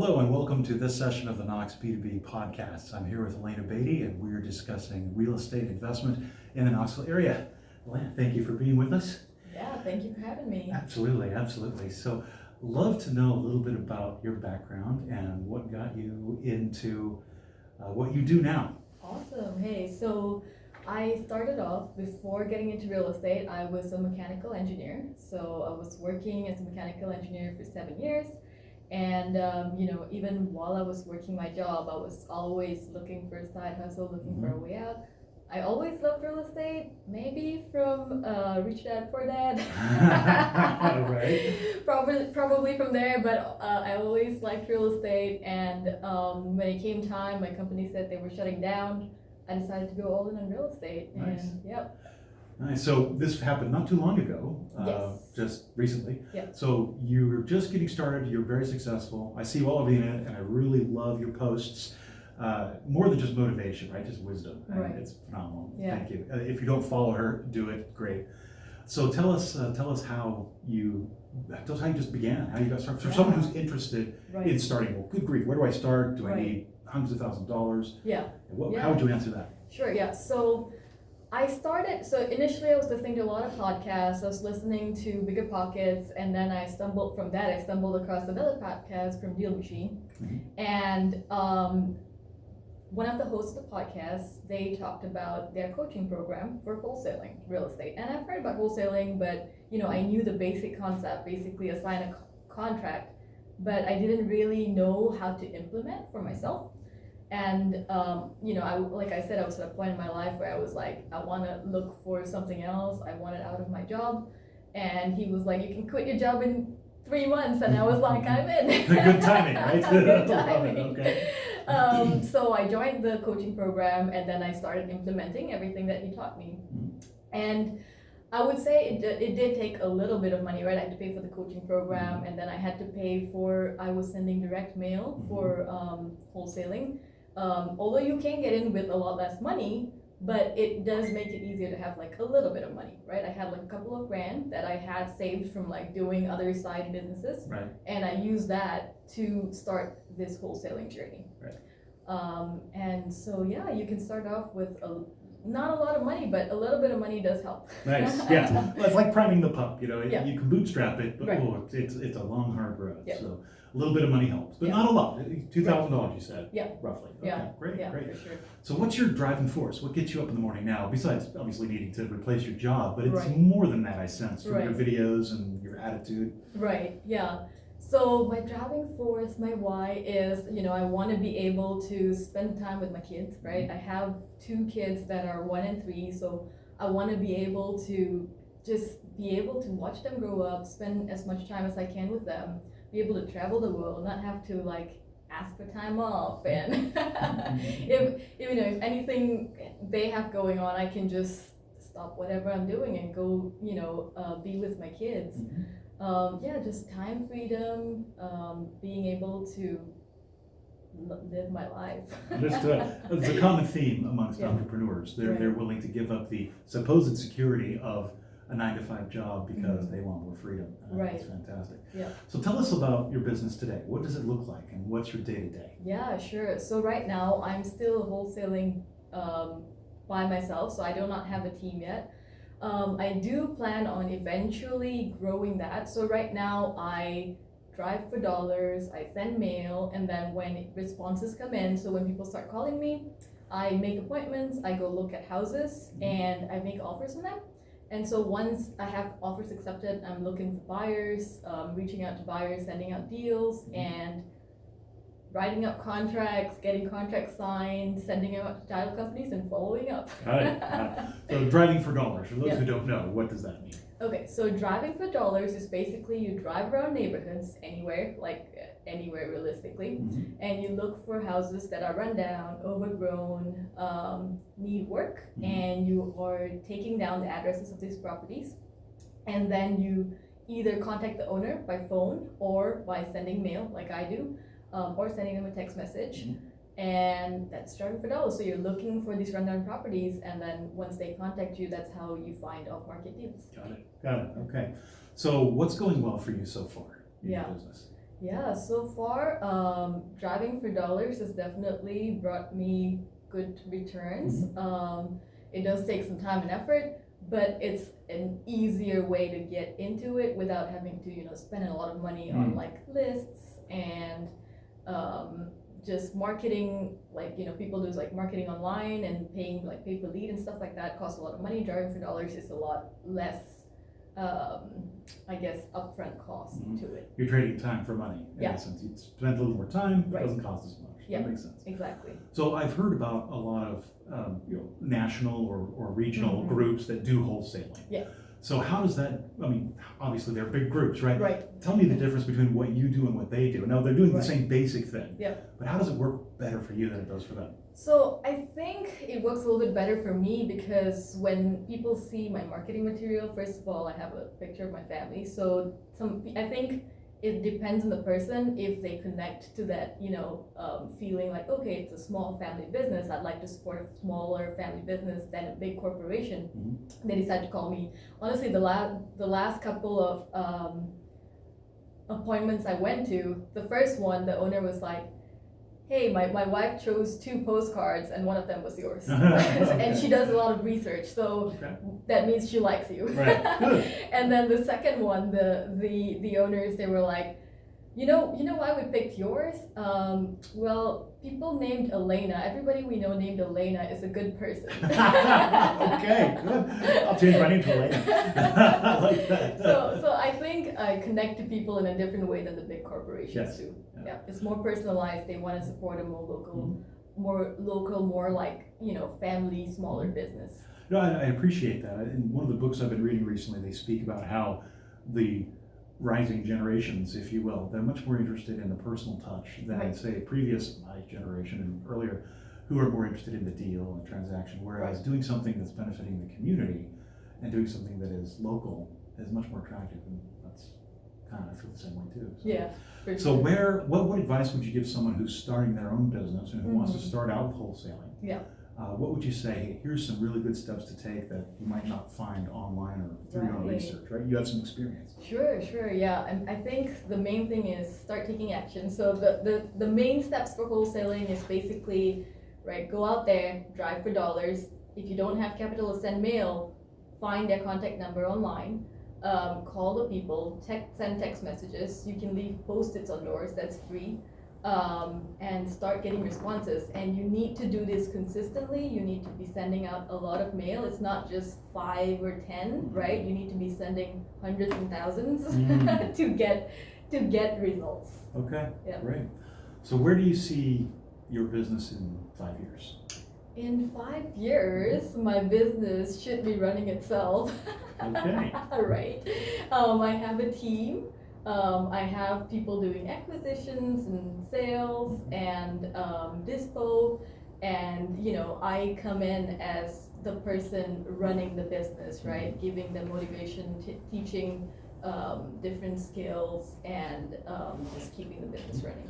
Hello and welcome to this session of the Knox B2B podcast. I'm here with Elena Beatty and we're discussing real estate investment in the Knoxville area. Elena, thank you for being with us. Yeah, thank you for having me. Absolutely. So, love to know a little bit about your background and what got you into what you do now. Awesome. Hey, so I started off before getting into real estate. I was a mechanical engineer. So I was working as a mechanical engineer for 7 years. And, even while I was working my job, I was always looking for a side hustle, looking for a way out. I always loved real estate, maybe from Rich Dad Poor Dad. Right. Probably from there, but I always liked real estate. And when it came time, my company said they were shutting down. I decided to go all in on real estate. Nice. And yep. Nice. So this happened not too long ago, Yes. just recently. Yep. So you're just getting started, you're very successful. I see you all over the internet and I really love your posts. More than just motivation, right? Just wisdom. Right. It's phenomenal. Yeah. Thank you. If you don't follow her, do it. Great. So tell us how you just began, how you got started. For someone who's interested in starting, well, good grief, where do I start? Do I need hundreds of thousands of dollars? Yeah. How would you answer that? Sure, yeah. So initially I was listening to a lot of podcasts. I was listening to Bigger Pockets, and then I stumbled across another podcast from Deal Machine. And one of the hosts of the podcast, they talked about their coaching program for wholesaling real estate. And I've heard about wholesaling, but I knew the basic concept, basically assign a contract, but I didn't really know how to implement for myself. And like I said, I was at a point in my life where I was like, I want to look for something else. I wanted out of my job. And he was like, you can quit your job in 3 months. And I was like, I'm in. Good timing, right? Good timing. Okay. So I joined the coaching program, and then I started implementing everything that he taught me. And I would say it did take a little bit of money, right? I had to pay for the coaching program, and then I had to pay I was sending direct mail for wholesaling. Although you can get in with a lot less money, but it does make it easier to have like a little bit of money, right? I had like a couple of grand that I had saved from like doing other side businesses, Right. And I used that to start this wholesaling journey. Right. And so you can start off with not a lot of money, but a little bit of money does help. Nice. Yeah. Well, it's like priming the pump. You can bootstrap it, but it's a long, hard road. Yeah. So a little bit of money helps, but not a lot. $2,000, you said. Yeah. Roughly. Yeah. Okay. Great. Yeah, Great. for sure. So what's your driving force? What gets you up in the morning now? Besides obviously needing to replace your job, but it's more than that, I sense, from your videos and your attitude. Right. Yeah. So my driving force, my why is, I want to be able to spend time with my kids, right? I have 2 kids that are 1 and 3, so I want to be able to watch them grow up, spend as much time as I can with them, be able to travel the world, not have to like ask for time off, and if anything they have going on, I can just stop whatever I'm doing and go, be with my kids. Just time freedom, being able to live my life. Understood. It's a common theme amongst entrepreneurs. They're willing to give up the supposed security of a 9-to-5 job because they want more freedom. That's fantastic. Yeah. So tell us about your business today. What does it look like, and what's your day-to-day? Yeah, sure. So right now I'm still wholesaling by myself, so I do not have a team yet. I do plan on eventually growing that. So right now I drive for dollars, I send mail, and then when responses come in, so when people start calling me, I make appointments, I go look at houses, and I make offers on them. And so once I have offers accepted, I'm looking for buyers, reaching out to buyers, sending out deals, and writing up contracts, getting contracts signed, sending out to title companies, and following up. Got it. So driving for dollars, for those who don't know, what does that mean? Okay, so driving for dollars is basically you drive around neighborhoods anywhere realistically, and you look for houses that are run down, overgrown, need work, and you are taking down the addresses of these properties, and then you either contact the owner by phone or by sending mail like I do, or sending them a text message. And that's driving for dollars. So you're looking for these rundown properties, and then once they contact you, that's how you find off-market deals. Got it. Okay. So what's going well for you so far in your business? Yeah, so far, driving for dollars has definitely brought me good returns. It does take some time and effort, but it's an easier way to get into it without having to, spend a lot of money on like lists and just marketing. Like, people do like marketing online and paying like pay per lead and stuff like that costs a lot of money. Driving for dollars is a lot less, I guess, upfront cost to it. You're trading time for money in essence. You spend a little more time, it Right. doesn't cost as much. Yeah, That makes sense. exactly. So I've heard about a lot of national or regional groups that do wholesaling. Yeah. So how does that, I mean, obviously they're big groups, right? Right. Tell me the difference between what you do and what they do. Now they're doing the Right. same basic thing. Yeah. But how does it work better for you than it does for them? So I think it works a little bit better for me because when people see my marketing material, first of all, I have a picture of my family. So I think it depends on the person if they connect to that, feeling like, okay, it's a small family business. I'd like to support a smaller family business than a big corporation. They decide to call me. Honestly, the last couple of appointments I went to, the first one, the owner was like, hey, my wife chose 2 postcards and one of them was yours. And she does a lot of research, so that means she likes you. Right. Good. And then the second one, the owners, they were like, you know why we picked yours? Well, people named Elena, everybody we know named Elena is a good person. Okay, good. I'll change my name to Elena. I like that. So I think I connect to people in a different way than the big corporations Yes. do. Yeah. Yeah, it's more personalized. They want to support a more local, more like, family, smaller business. No, I appreciate that. In one of the books I've been reading recently, they speak about how the rising generations, if you will, they're much more interested in the personal touch than, Right. say, my generation and earlier, who are more interested in the deal and transaction, whereas doing something that's benefiting the community and doing something that is local is much more attractive, and that's kind of, I feel the same way too. So. Yeah. For So sure. what advice would you give someone who's starting their own business and who wants to start out with wholesaling? Yeah. What would you say, hey, here's some really good steps to take that you might not find online or through your own Right. research, right? You have some experience. Sure, yeah. And I think the main thing is start taking action. So the main steps for wholesaling is basically, right, go out there, drive for dollars. If you don't have capital to send mail, find their contact number online, call the people, send text messages. You can leave post-its on doors, that's free. And start getting responses. And you need to do this consistently. You need to be sending out a lot of mail. It's not just 5 or 10, right? You need to be sending hundreds and thousands to get results. Okay, Yeah. great. So where do you see your business in 5 years? In 5 years, my business should be running itself. Okay. Right. I have a team. I have people doing acquisitions and sales and dispo, and I come in as the person running the business, right? Giving them motivation, teaching different skills, and just keeping the business running.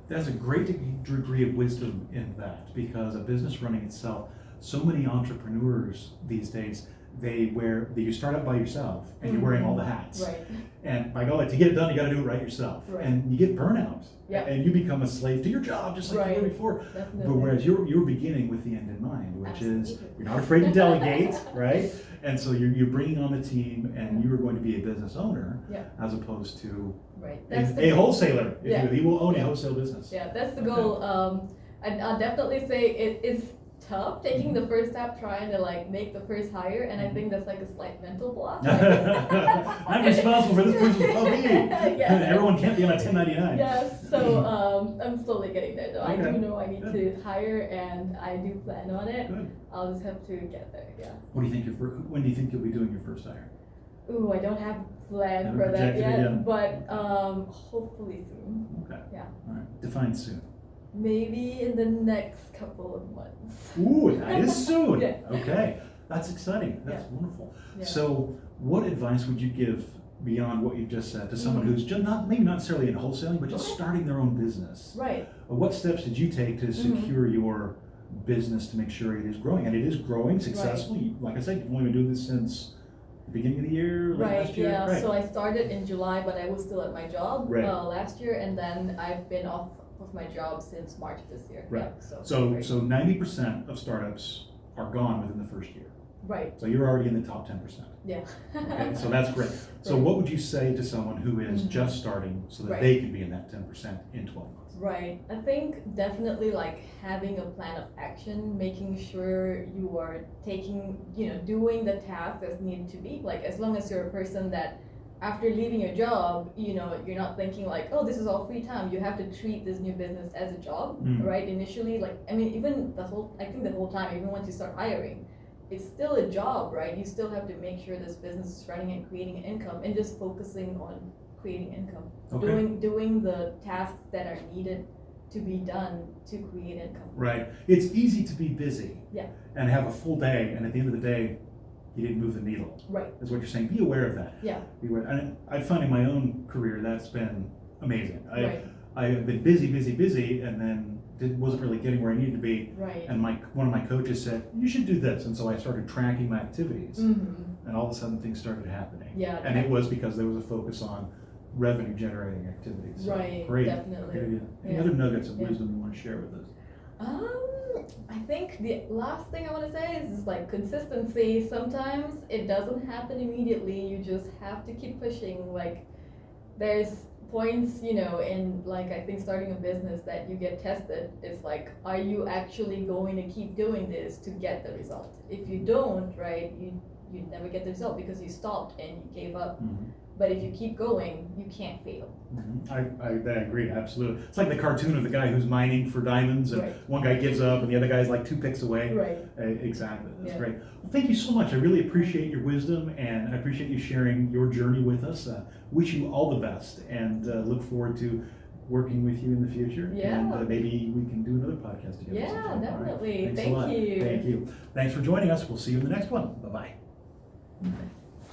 There's a great degree of wisdom in that, because a business running itself, so many entrepreneurs these days, you start out by yourself and you're wearing all the hats. Right. And by golly, to get it done, you got to do it right yourself. Right. And you get burnout. Yeah. And you become a slave to your job, just like you were before. Definitely. But whereas you're beginning with the end in mind, which is Absolutely. you're not afraid to delegate, right? And so you're bringing on the team, and you are going to be a business owner, as opposed to right. a wholesaler. If he will own a wholesale business. Yeah, that's the goal. I'll definitely say it's tough taking the first step, trying to like make the first hire, and I think that's like a slight mental block. I'm responsible for this person's well-being. Yeah. Everyone can't be on a 1099. Yes, so I'm slowly getting there though. I Okay. do know I need to hire, and I do plan on it. Good. I'll just have to get there. Yeah. What do you think when do you think you'll be doing your first hire? Ooh, I don't have a plan Haven't for that projected it yet, yet. but hopefully soon. Okay. Yeah. All right. Define soon. Maybe in the next couple of months. Ooh, that is soon. Yeah. Okay. That's exciting. That's Yeah. wonderful. Yeah. So what advice would you give beyond what you've just said to someone who's just maybe not necessarily in wholesaling, but just starting their own business? Right. What steps did you take to secure your business to make sure it is growing? And it is growing successfully. Like I said, you've only been doing this since beginning of the year, last year? Yeah. Right. So I started in July, but I was still at my job Right. last year, and then I've been off of my job since March this year. Right. Yeah, So great. 90% of startups are gone within the first year. Right. So you're already in the top 10%. Yeah. Okay, so that's great. So Right. what would you say to someone who is Mhm. just starting so that Right. they can be in that 10% in 12 months? Right. I think definitely like having a plan of action, making sure you are taking, doing the tasks as needed to be. Like as long as you're a person that after leaving your job, you're not thinking like, oh, this is all free time. You have to treat this new business as a job, right? Initially, like, I mean, even I think the whole time, even once you start hiring, it's still a job, right? You still have to make sure this business is running and creating income and just focusing on creating income. Okay. Doing the tasks that are needed to be done to create income. Right. It's easy to be busy. Yeah. And have a full day, and at the end of the day, you didn't move the needle. Right. Is what you're saying. Be aware of that. Yeah. Be aware. And I find in my own career that's been amazing. Right. I have been busy, and then wasn't really getting where I needed to be. Right. And one of my coaches said, you should do this. And so I started tracking my activities. Mm-hmm. And all of a sudden things started happening. Yeah. And it was because there was a focus on revenue generating activities. So Right. Great. Definitely. Great idea. Any Yeah. other nuggets of Yeah. wisdom you want to share with us? I think the last thing I want to say is like consistency. Sometimes it doesn't happen immediately. You just have to keep pushing. Like there's points, in like I think starting a business that you get tested. It's like, are you actually going to keep doing this to get the result? If you don't, right, you never get the result because you stopped and you gave up. Mm-hmm. But if you keep going, you can't fail. Mm-hmm. I agree, absolutely. It's like the cartoon of the guy who's mining for diamonds, and Right. one guy gives up, and the other guy's like 2 picks away. Right. Exactly. That's Yeah. great. Well, thank you so much. I really appreciate your wisdom, and I appreciate you sharing your journey with us. Wish you all the best, and look forward to working with you in the future. Yeah. And maybe we can do another podcast together. Yeah, sometime. All right. definitely. Thanks a Thank lot. you. Thank you. Thanks for joining us. We'll see you in the next one. Bye-bye.